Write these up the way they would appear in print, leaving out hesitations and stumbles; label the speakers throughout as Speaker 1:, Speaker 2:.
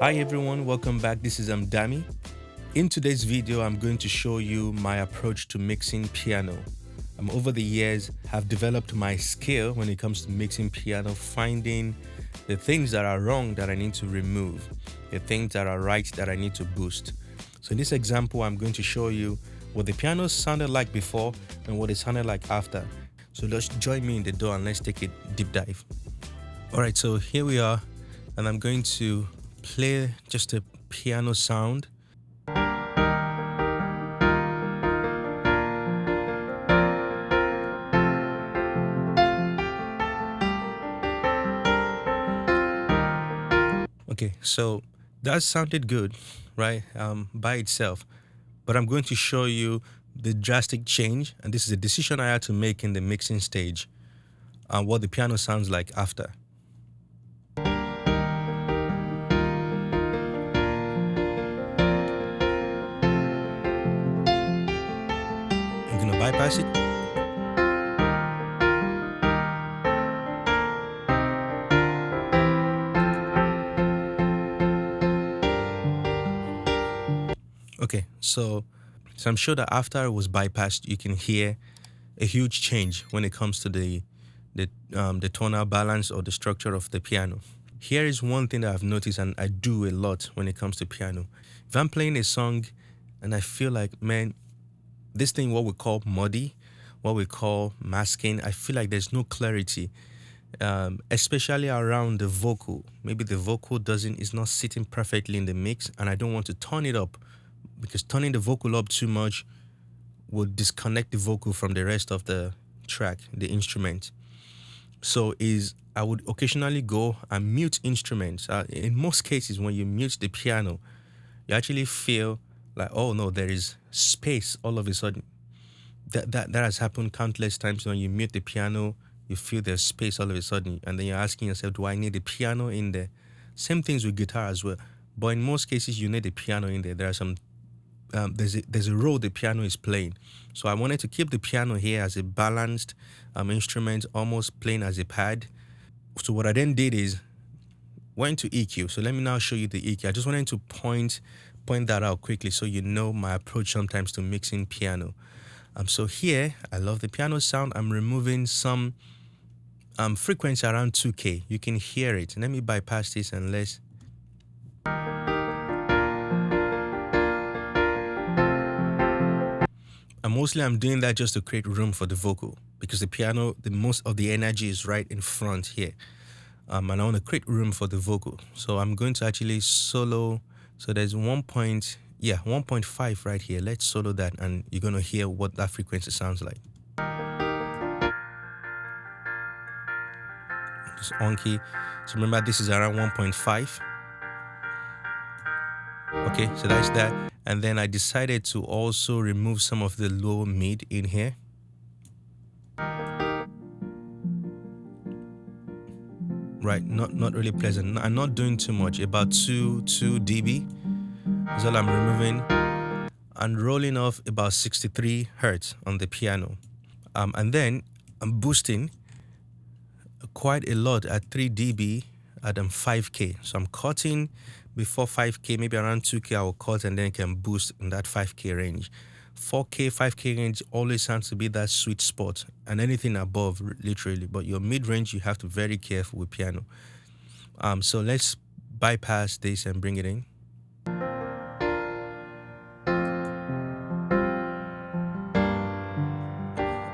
Speaker 1: Hi everyone, welcome back. This is Dami. In today's video, I'm going to show you my approach to mixing piano. Over the years, have developed my skill when it comes to mixing piano, finding the things that are wrong that I need to remove, the things that are right that I need to boost. So in this example, I'm going to show you what the piano sounded like before and what it sounded like after. So let's join me in the door and let's take a deep dive. All right, so here we are, and I'm going to play just a piano sound. Okay, so that sounded good, right, by itself, but I'm going to show you the drastic change, and this is a decision I had to make in the mixing stage, and what the piano sounds like after. I'm gonna bypass it. Okay, so I'm sure that after it was bypassed, you can hear a huge change when it comes to the tonal balance or the structure of the piano. Here is one thing that I've noticed, and I do a lot when it comes to piano. If I'm playing a song and I feel like, man, this thing, what we call muddy, what we call masking, I feel like there's no clarity, especially around the vocal. Maybe the vocal is not sitting perfectly in the mix, and I don't want to turn it up, because turning the vocal up too much would disconnect the vocal from the rest of the track, the instrument. So I would occasionally go and mute instruments. In most cases, when you mute the piano, you actually feel like, oh no, there is space all of a sudden. That has happened countless times. When you mute the piano, you feel there's space all of a sudden, and then you're asking yourself, do I need the piano in there? Same things with guitar as well. But in most cases, you need the piano in there. There are some there's a role the piano is playing. So I wanted to keep the piano here as a balanced instrument, almost playing as a pad. So what I then did is went to EQ. So let me now show you the EQ. I just wanted to point that out quickly so you know my approach sometimes to mixing piano. So here, I love the piano sound. I'm removing some frequency around 2K. You can hear it. Let me bypass this and let's. And mostly I'm doing that just to create room for the vocal, because the piano, the most of the energy is right in front here. And I want to create room for the vocal. So I'm going to actually solo. So there's 1.5 right here. Let's solo that, and you're going to hear what that frequency sounds like. Just on key. So remember, this is around 1.5. Okay, so that's that. And then I decided to also remove some of the low mid in here. Right, not really pleasant. I'm not doing too much, about 2 dB is all I'm removing, and rolling off about 63 hertz on the piano. And then I'm boosting quite a lot at 3 dB at 5K. So I'm cutting before 5K, maybe around 2K I will cut, and then can boost in that 5K range. 4K, 5K range always sounds to be that sweet spot, and anything above, literally. But your mid-range, you have to be very careful with piano. So let's bypass this and bring it in.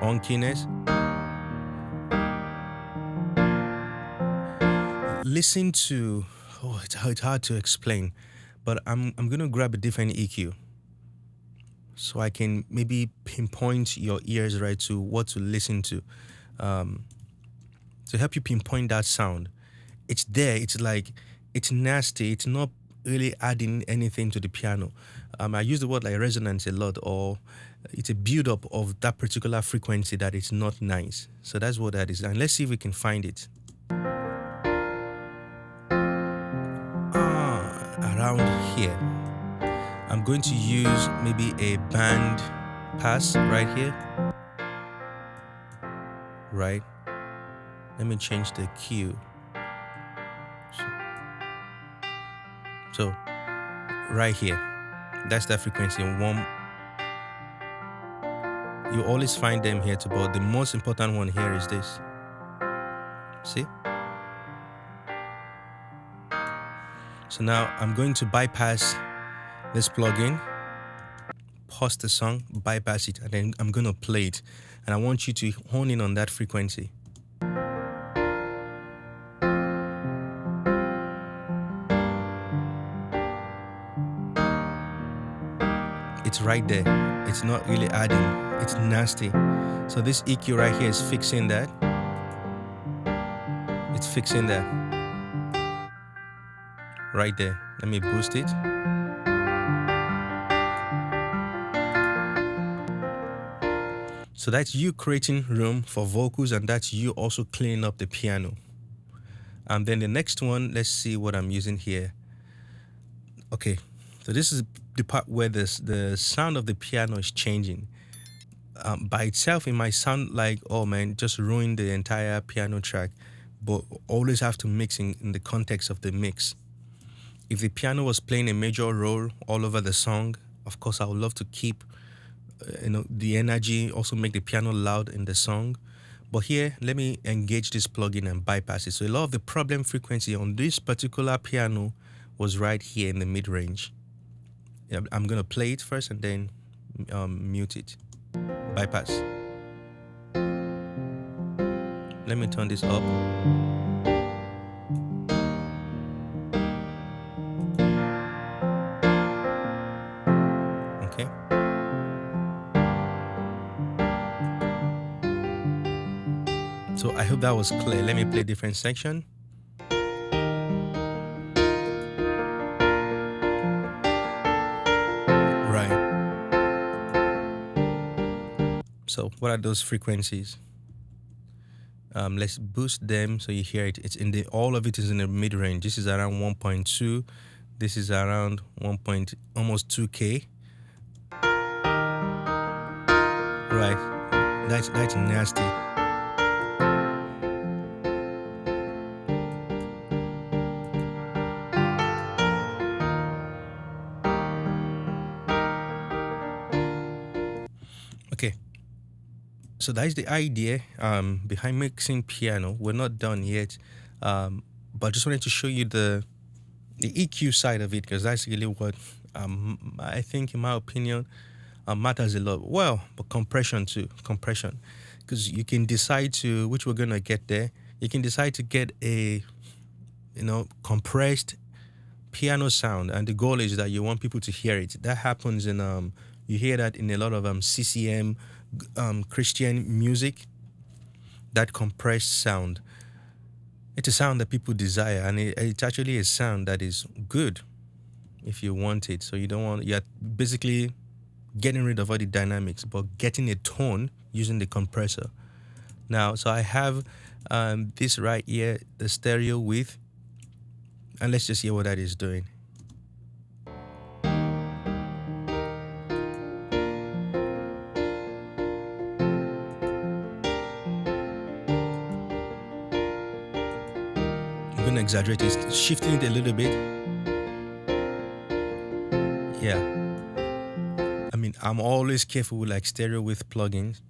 Speaker 1: On keyness. Listen to, it's hard to explain, but I'm gonna grab a different EQ, so I can maybe pinpoint your ears right to what to listen to help you pinpoint that sound. It's there. It's like, it's nasty. It's not really adding anything to the piano. I use the word like resonance a lot, or it's a build-up of that particular frequency that is not nice. So that's what that is. And let's see if we can find it. Around here. I'm going to use maybe a band pass right here. Right. Let me change the Q. So right here, that's that frequency. You always find them here too, but the most important one here is this. See? So now I'm going to bypass this plugin, pause the song, bypass it, and then I'm going to play it. And I want you to hone in on that frequency. It's right there. It's not really adding. It's nasty. So this EQ right here is fixing that. It's fixing that. Right there. Let me boost it. So that's you creating room for vocals, and that's you also cleaning up the piano. And then the next one, let's see what I'm using here. Okay, so this is the part where the sound of the piano is changing. By itself, it might sound like, oh man, just ruin the entire piano track, but always have to mix in the context of the mix. If the piano was playing a major role all over the song, of course, I would love to keep the energy, also make the piano loud in the song. But here, let me engage this plugin and bypass it. So a lot of the problem frequency on this particular piano was right here in the mid-range. I'm going to play it first and then mute it. Bypass. Let me turn this up. Okay. So I hope that was clear. Let me play a different section. Right. So what are those frequencies? Let's boost them so you hear it. It's in the all of it is in the mid range. This is around 1.2. This is around almost 2K. Right. That's nasty. Okay. So that's the idea behind mixing piano. We're not done yet, but I just wanted to show you the EQ side of it, because that's really what I think, in my opinion, matters a lot. Well, but compression too, compression, because you can decide to, which we're gonna get there. You can decide to get a, compressed piano sound, and the goal is that you want people to hear it. That happens in you hear that in a lot of CCM, Christian music. That compressed sound. It's a sound that people desire, and it's actually a sound that is good if you want it. So you're basically getting rid of all the dynamics, but getting a tone using the compressor. Now, so I have this right here, the stereo width, and let's just hear what that is doing. I'm gonna exaggerate it, shifting it a little bit. Yeah. I mean, I'm always careful with like stereo width plugins.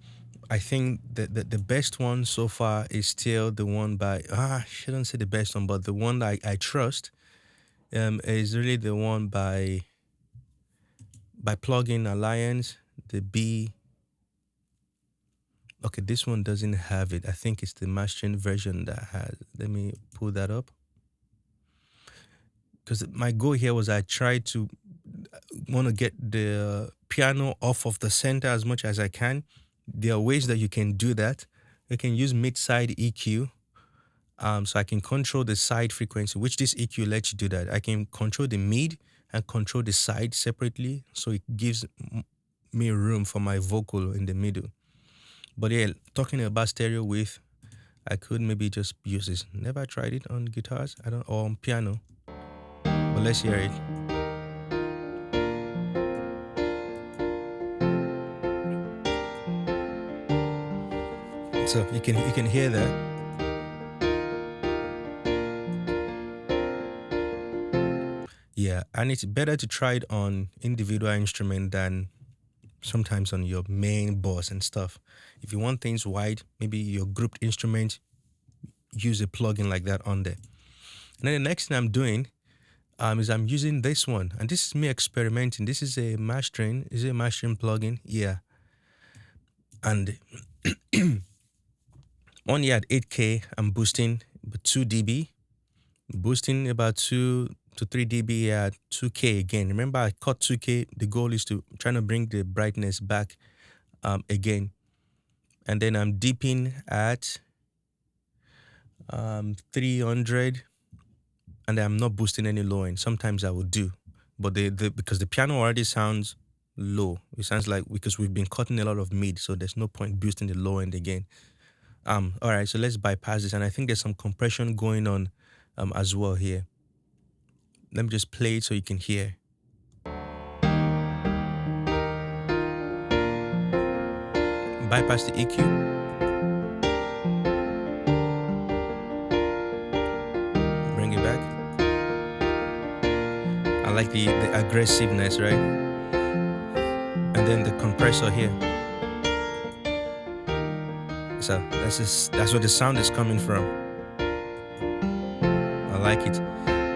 Speaker 1: I think that the best one so far is still the one by, I shouldn't say the best one, but the one that I trust is really the one by Plugin Alliance, the B. Okay, this one doesn't have it. I think it's the mastering version that has. Let me pull that up. Because my goal here was I tried to want to get the piano off of the center as much as I can. There are ways that you can do that. You can use mid-side EQ. So I can control the side frequency, which this EQ lets you do that. I can control the mid and control the side separately. So it gives me room for my vocal in the middle. But yeah, talking about stereo width, I could maybe just use this. Never tried it on guitars, or on piano. But let's hear it. So you can hear that. Yeah, And it's better to try it on individual instrument than sometimes on your main boss and stuff. If you want things wide, maybe your grouped instrument, use a plugin like that on there. And then the next thing I'm doing is I'm using this one, and this is me experimenting. This is a mastering. Is it a mastering plugin? Yeah. And on here at 8K, I'm boosting 2 dB, boosting about 2 to 3 dB at 2K again. Remember, I cut 2K. The goal is to try to bring the brightness back again. And then I'm deeping at 300, and I'm not boosting any low end. Sometimes I will do, but because the piano already sounds low. It sounds like, because we've been cutting a lot of mid, so there's no point boosting the low end again. All right, so let's bypass this, and I think there's some compression going on as well here. Let me just play it so you can hear. Bypass the EQ. Bring it back. I like the aggressiveness, right? And then the compressor here. So that's where the sound is coming from. I like it.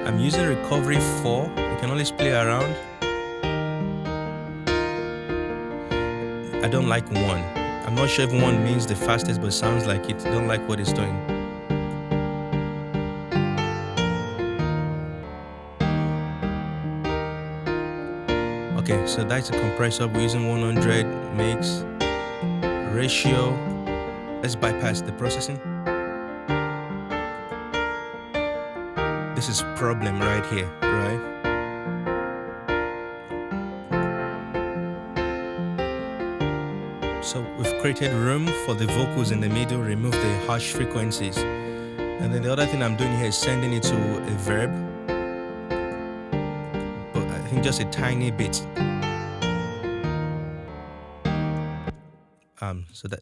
Speaker 1: I'm using recovery 4. You can always play around. I don't like 1. I'm not sure if 1 means the fastest, but it sounds like it. I don't like what it's doing. Okay, so that's a compressor. We're using 100 mix ratio. Let's bypass the processing. This is problem right here, right? So we've created room for the vocals in the middle, remove the harsh frequencies. And then the other thing I'm doing here is sending it to a verb, but I think just a tiny bit.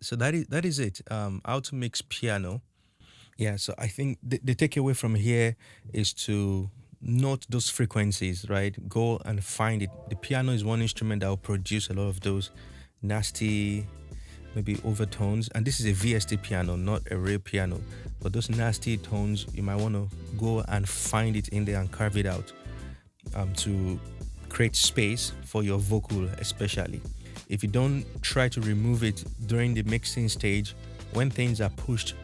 Speaker 1: So that is it. How to mix piano. Yeah, so I think the takeaway from here is to note those frequencies, right? Go and find it. The piano is one instrument that will produce a lot of those nasty, maybe overtones. And this is a VST piano, not a real piano. But those nasty tones, you might want to go and find it in there and carve it out to create space for your vocal, especially. If you don't try to remove it during the mixing stage, when things are pushed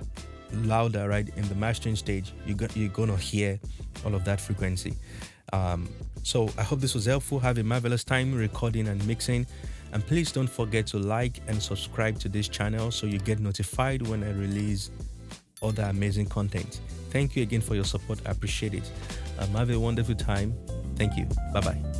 Speaker 1: louder, right, in the mastering stage, you're gonna hear all of that frequency. So I hope this was helpful. Have a marvelous time recording and mixing, and please don't forget to like and subscribe to this channel so you get notified when I release other amazing content. Thank you again for your support. I appreciate it. Have a wonderful time. Thank you. Bye bye.